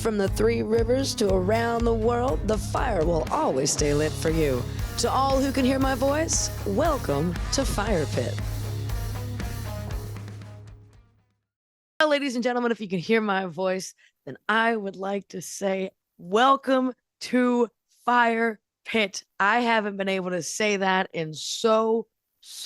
From the Three Rivers to around the world, the fire will always stay lit for you. To all who can hear my voice, welcome to Firepitt. Well, ladies and gentlemen, if you can hear my voice, then I would like to say welcome to Firepitt. I haven't been able to say that in so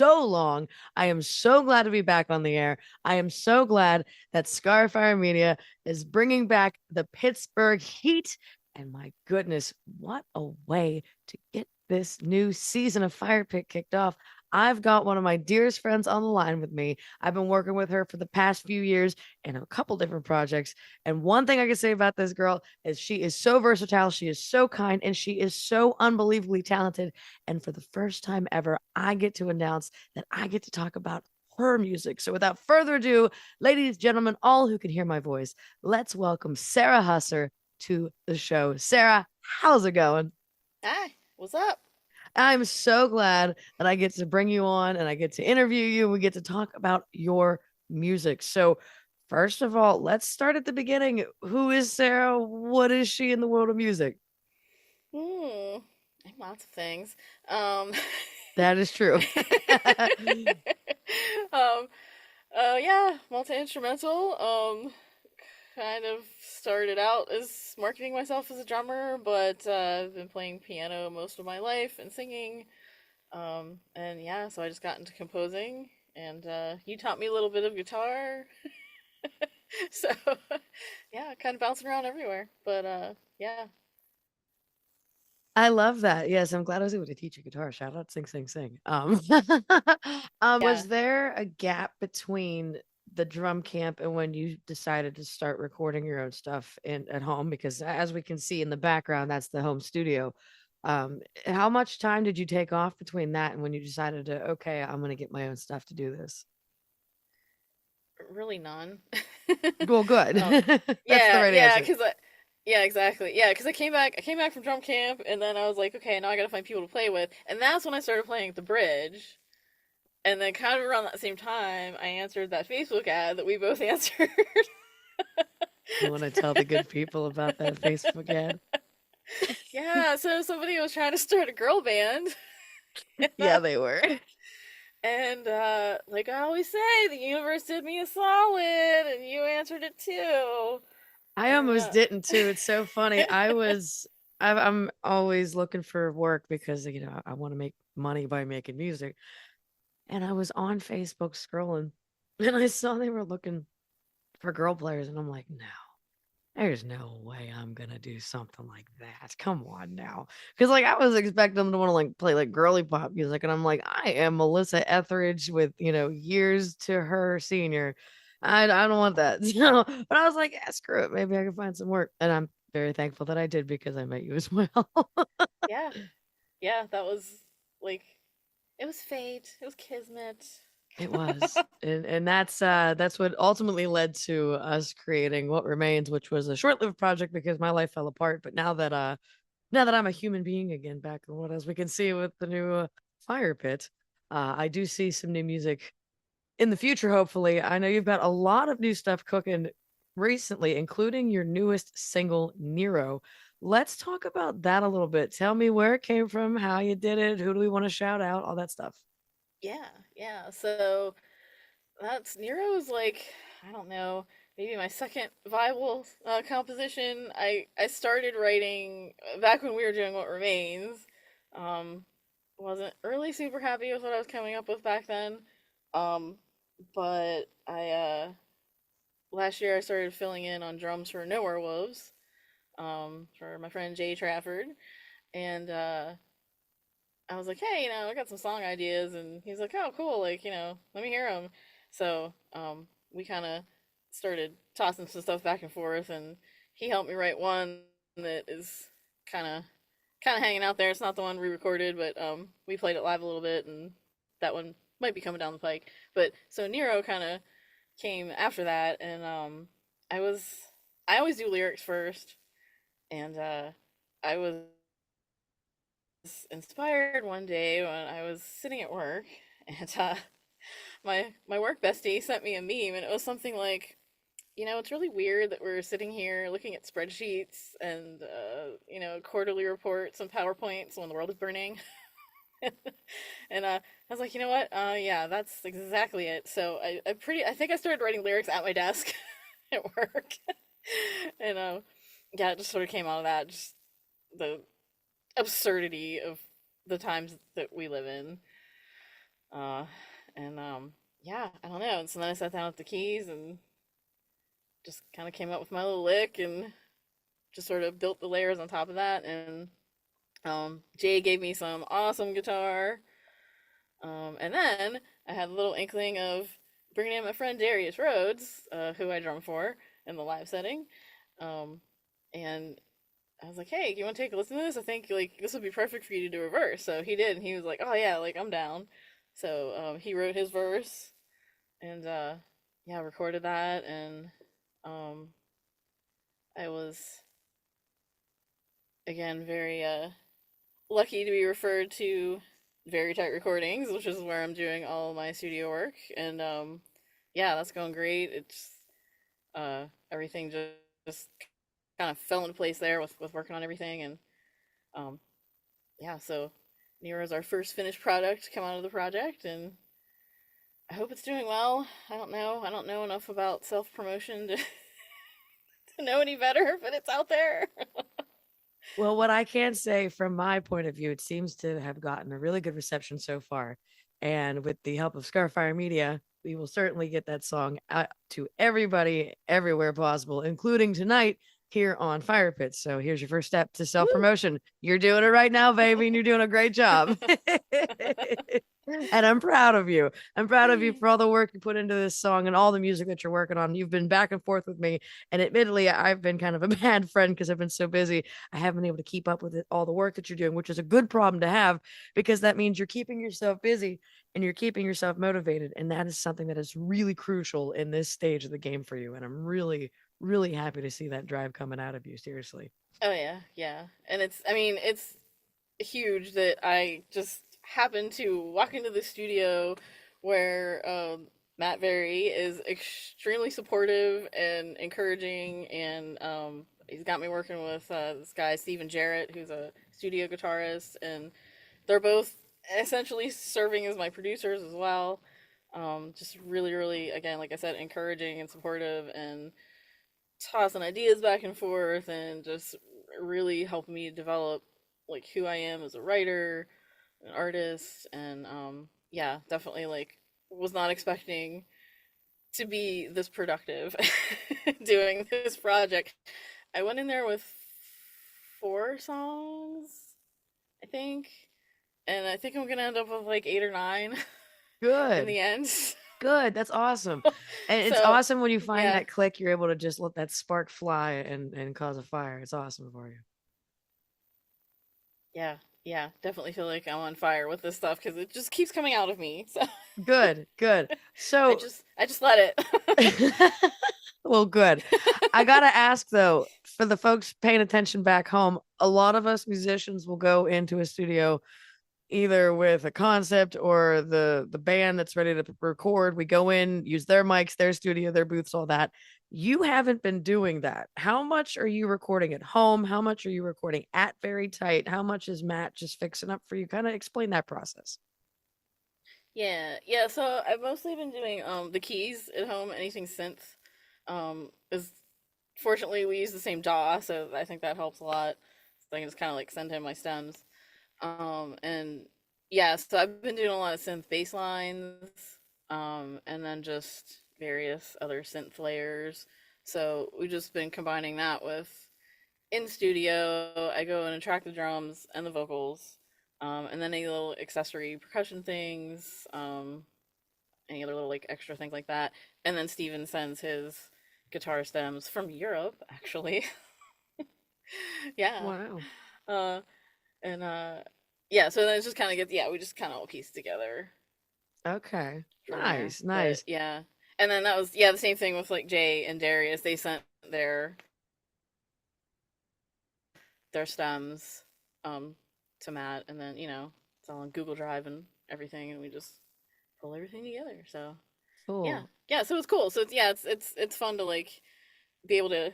long. I am so glad to be back on the air. I am so glad that ScarFire Media is bringing back the Pittsburgh Heat. And my goodness, what a way to get this new season of Firepitt kicked off. I've got one of my dearest friends on the line with me. I've been working with her for the past few years in a couple different projects. And one thing I can say about this girl is she is so versatile, she is so kind, and she is so unbelievably talented. And for the first time ever, I get to announce that I get to talk about her music. So without further ado, ladies, gentlemen, all who can hear my voice, let's welcome Sara Husser to the show. Sara, how's it going? Hi, what's up? I'm so glad that I get to bring you on and I get to interview you. We get to talk about your music. So, first of all, let's start at the beginning. Who is Sara? What is she in the world of music? Lots of things. Um, That is true. um, yeah, multi-instrumental. Kind of started out as marketing myself as a drummer, but I've been playing piano most of my life and singing. And yeah, so I just got into composing, and you taught me a little bit of guitar. So yeah, kind of bouncing around everywhere. But yeah. I love that. Yes, I'm glad I was able to teach you guitar. Shout out, sing, sing, sing. Yeah. Was there a gap between the drum camp and when you decided to start recording your own stuff in at home? Because as we can see in the background, that's the home studio. How much time did you take off between that and when you decided to, okay, I'm gonna get my own stuff to do this? Really none. Well, good. um, That's the yeah, right yeah, answer. cause yeah, exactly. Yeah, cause I came back from drum camp, and then I was like, okay, now I gotta find people to play with, and that's when I started playing at the bridge. And then kind of around that same time, I answered that Facebook ad that we both answered. You want to tell the good people about that Facebook ad? Yeah, so somebody was trying to start a girl band, Yeah, they were. and like I always say, the universe did me a solid, and you answered it too. I And almost didn't too. It's so funny. I'm always looking for work because, I want to make money by making music. And I was on Facebook scrolling and I saw they were looking for girl players. And I'm like, no, there's no way I'm going to do something like that. Come on now. Because, like, I was expecting them to want to, like, play, like, girly pop music. And I'm like, I am Melissa Etheridge with, years to her senior. I don't want that. But I was like, yeah, screw it. Maybe I can find some work. And I'm very thankful that I did because I met you as well. yeah, yeah, that was like it was fate. It was kismet. It was. And that's what ultimately led to us creating What Remains, which was a short-lived project because my life fell apart. But now that I'm a human being again, back in what as we can see with the new Fire Pit, I do see some new music in the future, hopefully. I know you've got a lot of new stuff cooking recently, including your newest single, Nero. Let's talk about that a little bit. Tell me where it came from, how you did it, who do we want to shout out, all that stuff. Yeah, yeah. So that's Nero's like I don't know, maybe my second viable composition. I started writing back when we were doing What Remains. Um, wasn't really super happy with what I was coming up with back then. Um, but I last year I started filling in on drums for No Werewolves. For my friend Jay Trafford, and I was like, hey, I got some song ideas, and he's like, oh, cool, like, let me hear them. So, we kind of started tossing some stuff back and forth, and he helped me write one that is kind of hanging out there. It's not the one we recorded, but we played it live a little bit, and that one might be coming down the pike. But so Nero kind of came after that, and I was I always do lyrics first, and I was inspired one day when I was sitting at work, and my work bestie sent me a meme, and it was something like, it's really weird that we're sitting here looking at spreadsheets and, quarterly reports and PowerPoints when the world is burning. And I was like, you know what? Yeah, that's exactly it. So I think I started writing lyrics at my desk at work. And yeah, it just sort of came out of that, just the absurdity of the times that we live in. Uh, and yeah, I don't know. And so then I sat down with the keys and just kind of came up with my little lick and just sort of built the layers on top of that. And Jay gave me some awesome guitar. And then I had a little inkling of bringing in my friend Darius Rhodes, who I drum for in the live setting. Um, and I was like, "Hey, you want to take a listen to this? I think like this would be perfect for you to do a verse." So he did, and he was like, "Oh yeah, like I'm down." So he wrote his verse, and yeah, recorded that, and um, I was again very lucky to be referred to Very Tight Recordings, which is where I'm doing all my studio work, and yeah, that's going great. It's everything just kind of fell into place there with working on everything, and um, yeah, so Nero is our first finished product to come out of the project, and I hope it's doing well. I don't know. I don't know enough about self promotion to, to know any better, but it's out there. Well, what I can say from my point of view, it seems to have gotten a really good reception so far. And with the help of ScarFire Media, we will certainly get that song out to everybody everywhere possible, including tonight here on Firepitt. So here's your first step to self Woo! promotion. You're doing it right now, baby, and you're doing a great job. And I'm proud of you. I'm proud of you for all the work you put into this song and all the music that you're working on. You've been back and forth with me. And admittedly, I've been kind of a bad friend because I've been so busy. I haven't been able to keep up with it, all the work that you're doing, which is a good problem to have because that means you're keeping yourself busy and you're keeping yourself motivated. And that is something that is really crucial in this stage of the game for you. And I'm really, really happy to see that drive coming out of you. Seriously. Oh yeah, yeah, and it's huge that I just happened to walk into the studio where Matt Very is extremely supportive and encouraging, and he's got me working with this guy Steven Jarrett, who's a studio guitarist, and they're both essentially serving as my producers as well. Just really, really, again, like I said, encouraging and supportive, and tossing ideas back and forth, and just really helping me develop like who I am as a writer, an artist, and yeah, definitely like was not expecting to be this productive doing this project. I went in there with 4 songs, I think, and I think I'm gonna end up with like 8 or 9 in Good. the end. Good. That's awesome. And it's So awesome when you find yeah, that click, you're able to just let that spark fly and cause a fire. It's awesome for you. yeah, yeah, definitely feel like I'm on fire with this stuff because it just keeps coming out of me. So Good, good. So, I just let it. well, good. I gotta ask though, for the folks paying attention back home, a lot of us musicians will go into a studio either with a concept or the band that's ready to record. We go in, use their mics, their studio, their booths, all that. You haven't been doing that. How much are you recording at home? How much are you recording at Very Tight? How much is Matt just fixing up for you? Kind of explain that process. Yeah, yeah. So I've mostly been doing the keys at home. Anything synth, is fortunately we use the same DAW, so I think that helps a lot. So I can just kind of like send him my stems. And yeah, so I've been doing a lot of synth bass lines, and then just various other synth layers. So we've just been combining that with in studio. I go and track the drums and the vocals, and then any little accessory percussion things, any other little like extra things like that. And then Steven sends his guitar stems from Europe, actually. Yeah. Wow. Uh, and yeah, so then it just kind of gets, yeah, we just kind of all piece together Okay. from there. Nice, But nice. yeah, and then that was, yeah, the same thing with like Jay and Darius. They sent their stems um to Matt, and then it's all on Google Drive and everything, and we just pull everything together. So Yeah, Cool. yeah. So it's cool. So it's fun to like be able to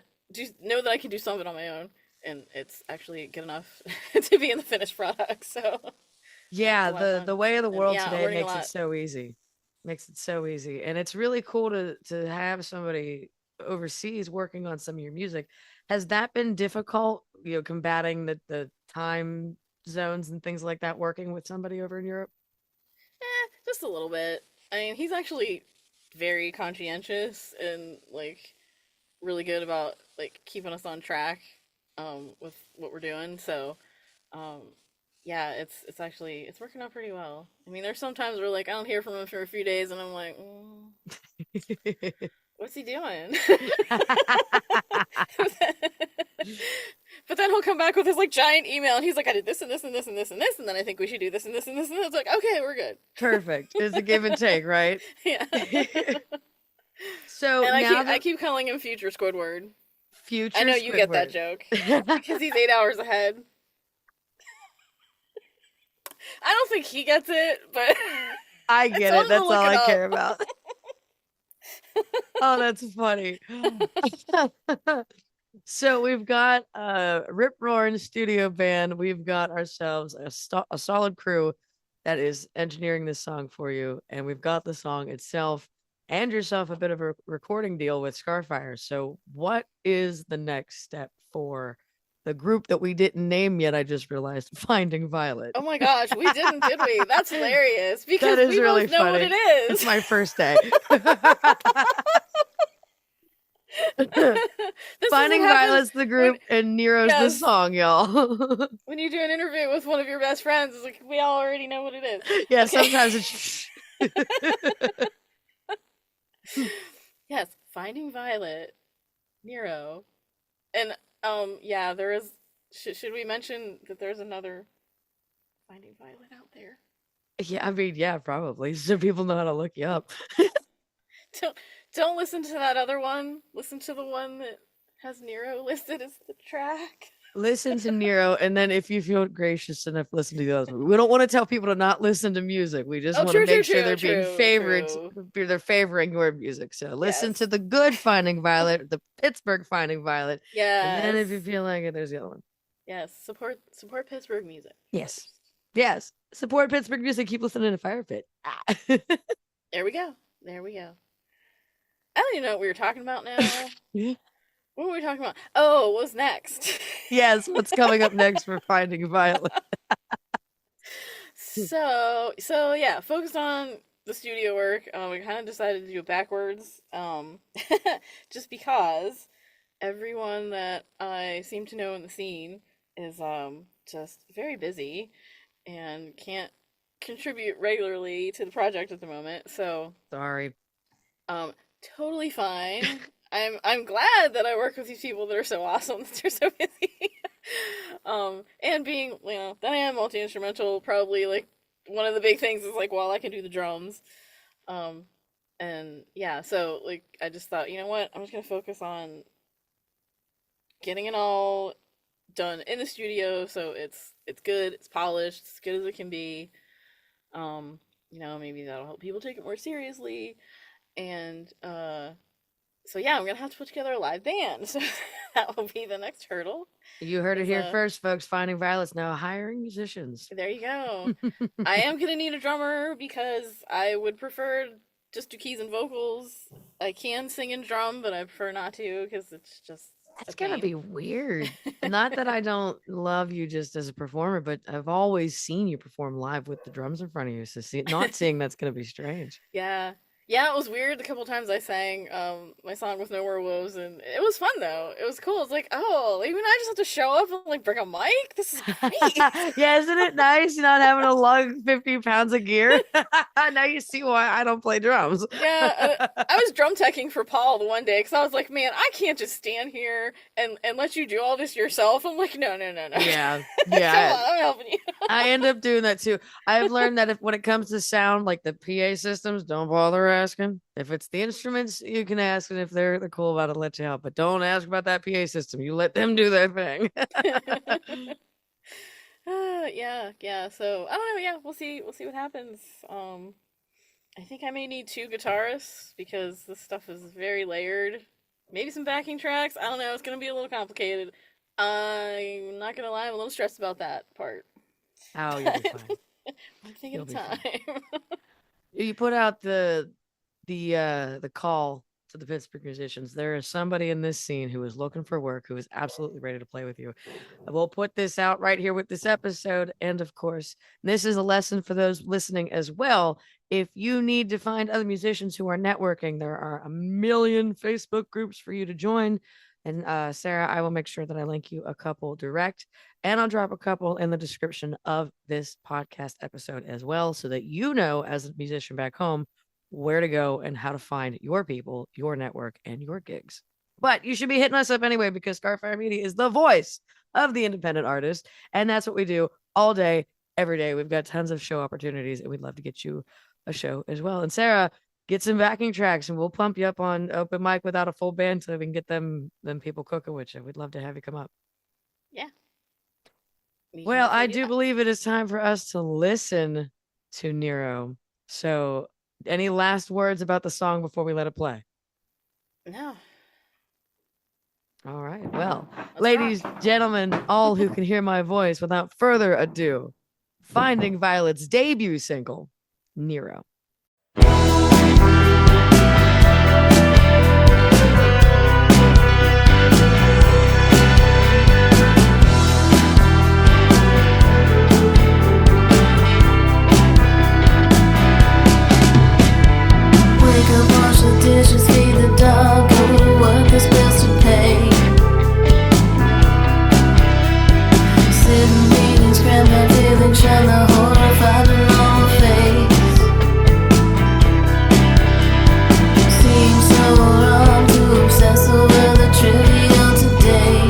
know that I can do something on my own, and it's actually good enough to be in the finished product. So it's Yeah, a lot of the fun, way of the and world yeah, I'm today learning a makes it lot. so easy. Makes it so easy. And it's really cool to have somebody overseas working on some of your music. Has that been difficult, combating the time zones and things like that, working with somebody over in Europe? Just a little bit. I mean, he's actually very conscientious and like really good about like keeping us on track with what we're doing. So um, yeah, it's actually it's working out pretty well. I mean, there's sometimes where like I don't hear from him for a few days, and I'm like, what's he doing? But then he'll come back with his like giant email, and he's like, I did this and this and this and this and this, and then I think we should do this and this and this, and it's like, okay, we're good. Perfect. It's a give and take, right? Yeah. So And now I the keep calling him Future Squidward. I future know you get that Squidward. joke because he's 8 hours ahead. I don't think he gets it, but I I get told it. him to That's look all it I up. care about. Oh, that's funny. So we've got a rip roaring studio band. We've got ourselves a solid crew that is engineering this song for you, and we've got the song itself and yourself a bit of a recording deal with ScarFire. So what is the next step for the group that we didn't name yet? I just realized, Finding Violet. Oh my gosh, we didn't, did we? That's hilarious That because is we really both know what funny. it It's is. my first day. This is what Finding happens Violet's the when group and Nero's the yes, song, y'all. when you do an interview with one of your best friends. It's like we all already know what it is. Yeah, Okay. sometimes it's Yes, Finding Violet, Nero, and yeah, there is. Should we mention that there's another Finding Violet out there? yeah, I mean, yeah, probably. So people know how to look you up. Don't don't listen to that other one. Listen to the one that has Nero listed as the track. Listen to Nero, and then if you feel gracious enough, listen to the others. We don't want to tell people to not listen to music. We just Oh, want to true, true, make sure they're true, being true, favored, true. they're favoring your music. So listen to Yes, the good Finding Violet, the Pittsburgh Finding Violet, and then yes, if you feel like it, there's the other one. yes. Support Pittsburgh music Yes, first. yes. Support Pittsburgh music. Keep listening to Firepitt. Ah. There we go. There we go. I don't even know what we were talking about now. What were we talking about? Oh, what's next? Yes, what's coming up next for Finding Violet? So yeah, focused on the studio work. We kind of decided to do it backwards, just because everyone that I seem to know in the scene is just very busy and can't contribute regularly to the project at the moment. So Sorry. um, totally fine. I'm glad that I work with these people that are so awesome that they're so busy. And being that I am multi instrumental, probably like one of the big things is like, well, I can do the drums. Um, and yeah, so like I just thought, you know what, I'm just gonna focus on getting it all done in the studio, so it's good, it's polished, as good as it can be. Maybe that'll help people take it more seriously, and so yeah, I'm gonna have to put together a live band. So that will be the next hurdle. You heard it Is here first, folks. Finding Violet's now hiring musicians. there you go. I am gonna need a drummer because I would prefer just do keys and vocals. I can sing and drum, but I prefer not to because it's just a That's gonna pain. be weird. Not that I don't love you just as a performer, but I've always seen you perform live with the drums in front of you. So not seeing that's gonna be strange. Yeah. Yeah, it was weird the couple times I sang my song with No More Woes, and it was fun though. It was cool. It's like, oh, even I just have to show up and like bring a mic. This is great. Yeah, isn't it nice not having to lug 50 pounds of gear? Now you see why I don't play drums. Yeah, I was drum teching for Paul the one day because I was like, man, I can't just stand here and let you do all this yourself. I'm like, no, no, no, no. Yeah, Come yeah. on, I'm helping you. I end up doing that too. I've learned that if when it comes to sound, like the PA systems, don't bother asking. If it's the instruments, you can ask, and if they're cool about it, let you help. But don't ask about that PA system. You let them do their thing. Yeah, yeah. So I don't know. Yeah, we'll see. We'll see what happens. I think I may need 2 guitarists because this stuff is very layered. Maybe some backing tracks. I don't know. It's gonna be a little complicated. I'm not gonna lie. I'm a little stressed about that part. Oh, you'll be fine. One thing You'll at a be time. You put out the call to the Pittsburgh musicians. There is somebody in this scene who is looking for work, who is absolutely ready to play with you. We'll put this out right here with this episode. And of course, this is a lesson for those listening as well. If you need to find other musicians who are networking, there are a million Facebook groups for you to join. And Sara, I will make sure that I link you a couple direct, and I'll drop a couple in the description of this podcast episode as well, so that you know, as a musician back home, where to go and how to find your people, your network, and your gigs. But you should be hitting us up anyway, because ScarFire Media is the voice of the independent artist. And that's what we do all day, every day. We've got tons of show opportunities, and we'd love to get you a show as well. And Sara, get some backing tracks, and we'll pump you up on open mic without a full band so we can get them people cooking with you. We'd love to have you come up. Yeah. Well, I do believe it is time for us to listen to Nero. So, any last words about the song before we let it play? No. All right. Well, ladies, gentlemen, all who can hear my voice, without further ado, Finding Violet's debut single, Nero. Dishes, feed the dog, go to work, there's bills to pay. Sit in meetings, cram my feelings, shine the horrified and on my face. Seems so wrong to obsess over the trivial today.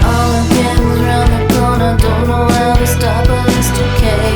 All again is round the corner, don't know how to stop all this decay.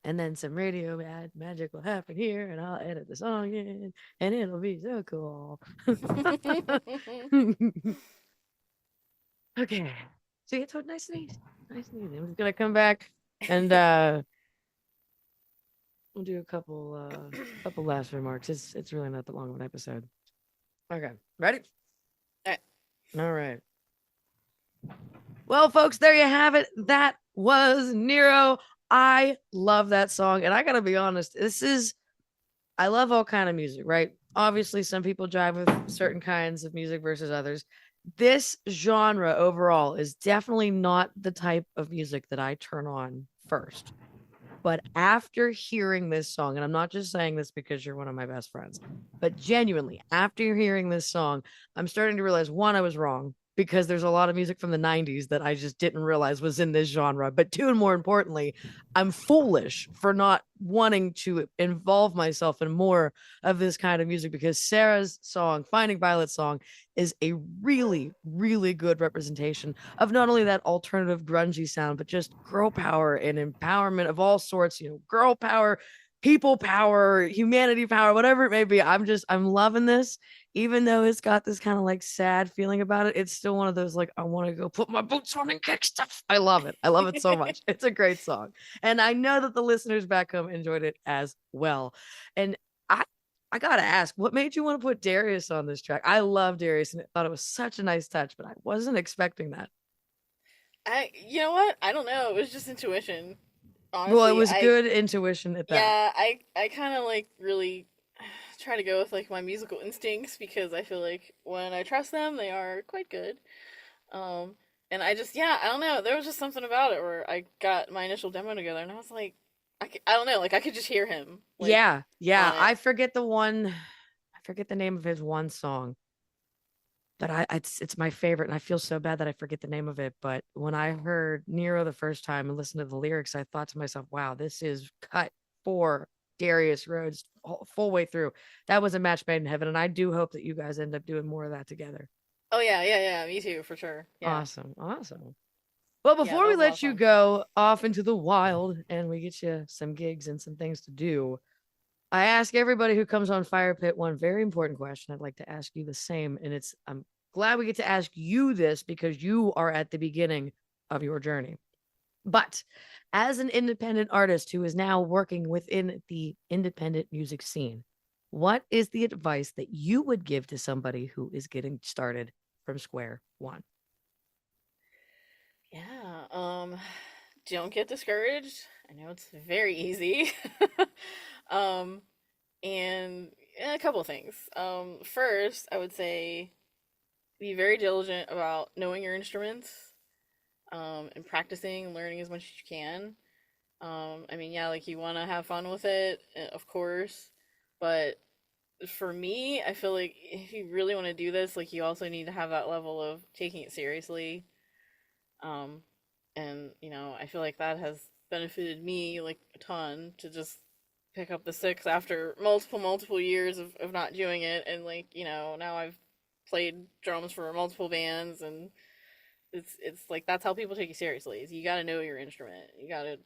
and then some radio magic will happen here, and I'll edit the song in, and it'll be so cool. Okay. So yeah, so nice and easy. Nice and easy. I'm just gonna come back and we'll do a couple last remarks. It's really not that long of an episode. Okay. Ready? All right. All right. Well, folks, there you have it. That was Nero. I love that song. And I gotta be honest, I love all kind of music, right? Obviously, some people jive with certain kinds of music versus others. This genre overall is definitely not the type of music that I turn on first. But after hearing this song, and I'm not just saying this because you're one of my best friends, but genuinely, after hearing this song, I'm starting to realize one, I was wrong because there's a lot of music from the 90s that I just didn't realize was in this genre. But two, and more importantly, I'm foolish for not wanting to involve myself in more of this kind of music because Sara's song, Finding Violet's song, is a really, really good representation of not only that alternative grungy sound, but just girl power and empowerment of all sorts, girl power, people power, humanity power, whatever it may be. I'm loving this. Even though it's got this kind of like sad feeling about it, it's still one of those like, I want to go put my boots on and kick stuff. I love it. I love it so much. It's a great song. And I know that the listeners back home enjoyed it as well. And I gotta ask, what made you want to put Darius on this track? I love Darius and I thought it was such a nice touch, but I wasn't expecting that. You know what? I don't know. It was just intuition. Honestly, Well, it was good intuition at that. Yeah, I kind of like really try to go with like my musical instincts because I feel like when I trust them, they are quite good. And I just, yeah, I don't know. There was just something about it where I got my initial demo together and I was like, I don't know, like I could just hear him. Like, yeah. I forget the name of his one song, but it's my favorite, and I feel so bad that I forget the name of it. But when I heard Nero the first time and listened to the lyrics, I thought to myself, wow, this is cut for Darius Rhodes full way through. That was a match made in heaven, and I do hope that you guys end up doing more of that together. Oh yeah, me too, for sure. Yeah. Awesome. Well, before we let you fun. go off into the wild and we get you some gigs and some things to do, I ask everybody who comes on Firepitt one very important question. I'd like to ask you the same, and I'm glad we get to ask you this because you are at the beginning of your journey. But as an independent artist who is now working within the independent music scene, what is the advice that you would give to somebody who is getting started from square one? Yeah, don't get discouraged. I know it's very easy. And a couple of things. First, I would say be very diligent about knowing your instruments, and practicing and learning as much as you can. I mean, yeah, like you want to have fun with it, of course, but for me, I feel like if you really want to do this, like you also need to have that level of taking it seriously. Um, and I feel like that has benefited me like a ton to just pick up the six after multiple years of not doing it, and like now I've played drums for multiple bands, and it's like that's how people take you seriously. Is you got to know your instrument. You got to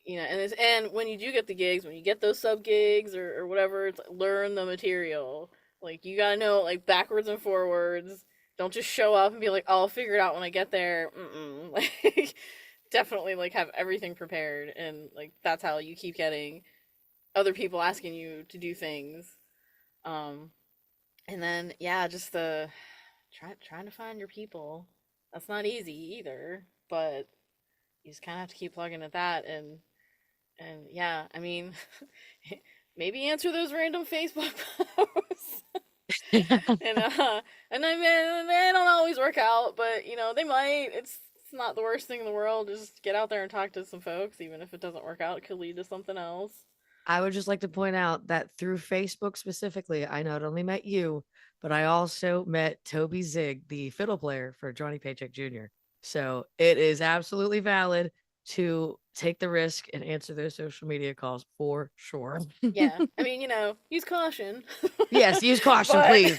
and when you do get the gigs, when you get those sub gigs or whatever, it's like, learn the material. Like you got to know like backwards and forwards. Don't just show up and be like, oh, I'll figure it out when I get there. Like definitely like have everything prepared, and like that's how you keep getting other people asking you to do things. And then yeah, just the trying to find your people. That's not easy either, but you just kind of have to keep plugging at that, and yeah, I mean, maybe answer those random Facebook posts. And I mean, they don't always work out, but they might. It's not the worst thing in the world. Just get out there and talk to some folks, even if it doesn't work out. It could lead to something else. I would just like to point out that through Facebook specifically, I not only met you, but I also met Toby Zig, the fiddle player for Johnny Paycheck Jr. So it is absolutely valid to take the risk and answer those social media calls for sure. Yeah, I mean, use caution. Yes, use caution, please.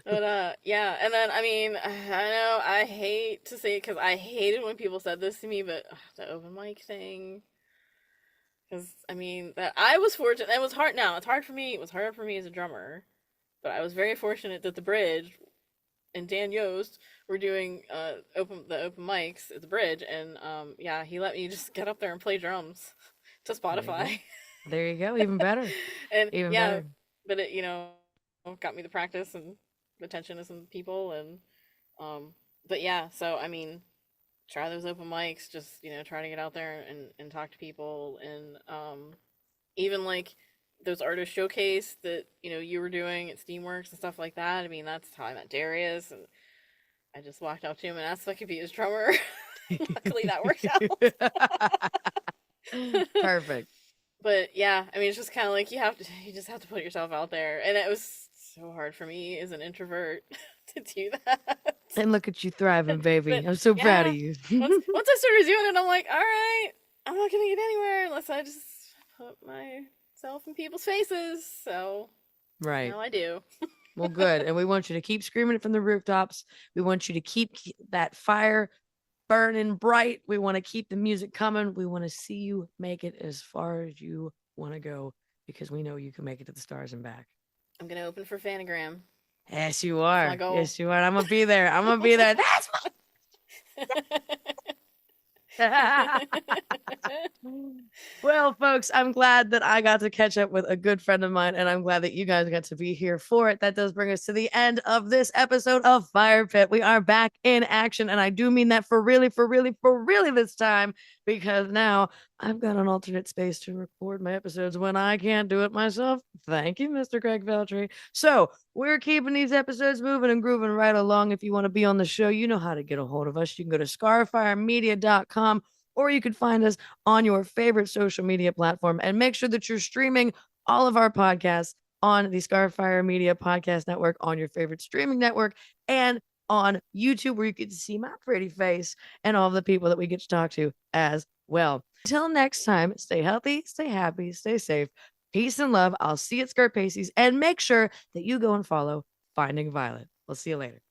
But yeah, and then I mean, I know I hate to say it because I hated when people said this to me, but the open mic thing. Because I mean, that I was fortunate. It was hard. Now it's hard for me. It was hard for me as a drummer, but I was very fortunate that the bridge and Dan Yost were doing the open mics at the bridge, and yeah, he let me just get up there and play drums to Spotify. There you go. Even better. And Even yeah, better. but it got me the practice and the attention of some people, and but yeah, so I mean, try those open mics, just try to get out there and talk to people, and even like those artist showcase that you were doing at Steamworks and stuff like that. I mean, that's how I met Darius, and I just walked up to him and asked if I could be his drummer. Luckily, that worked out. Perfect. But yeah, I mean, it's just kind of like you just have to put yourself out there, and it was so hard for me as an introvert to do that. And look at you thriving, baby. But, I'm so proud of you. once I started doing it, I'm like, all right, I'm not gonna get anywhere unless I just put myself in people's faces. So Right. now I do. Well, good. And we want you to keep screaming it from the rooftops. We want you to keep that fire burning bright. We want to keep the music coming. We want to see you make it as far as you want to go, because we know you can make it to the stars and back. I'm gonna open for Fanagram. Yes, you are. my goal. Yes, you are. I'm gonna be there. I'm gonna be there. That's Well, folks, I'm glad that I got to catch up with a good friend of mine, and I'm glad that you guys got to be here for it. That does bring us to the end of this episode of Fire Pit. We are back in action, and I do mean that for really this time, because now I've got an alternate space to record my episodes when I can't do it myself. Thank you, Mr. Craig Veltri. So we're keeping these episodes moving and grooving right along. If you want to be on the show, you know how to get a hold of us. You can go to scarfiremedia.com, or you can find us on your favorite social media platform, and make sure that you're streaming all of our podcasts on the ScarFire Media Podcast Network, on your favorite streaming network, and on YouTube, where you get to see my pretty face and all the people that we get to talk to as well. Until next time, stay healthy, stay happy, stay safe. Peace and love. I'll see you at Scarpacey's, and make sure that you go and follow Finding Violet. We'll see you later.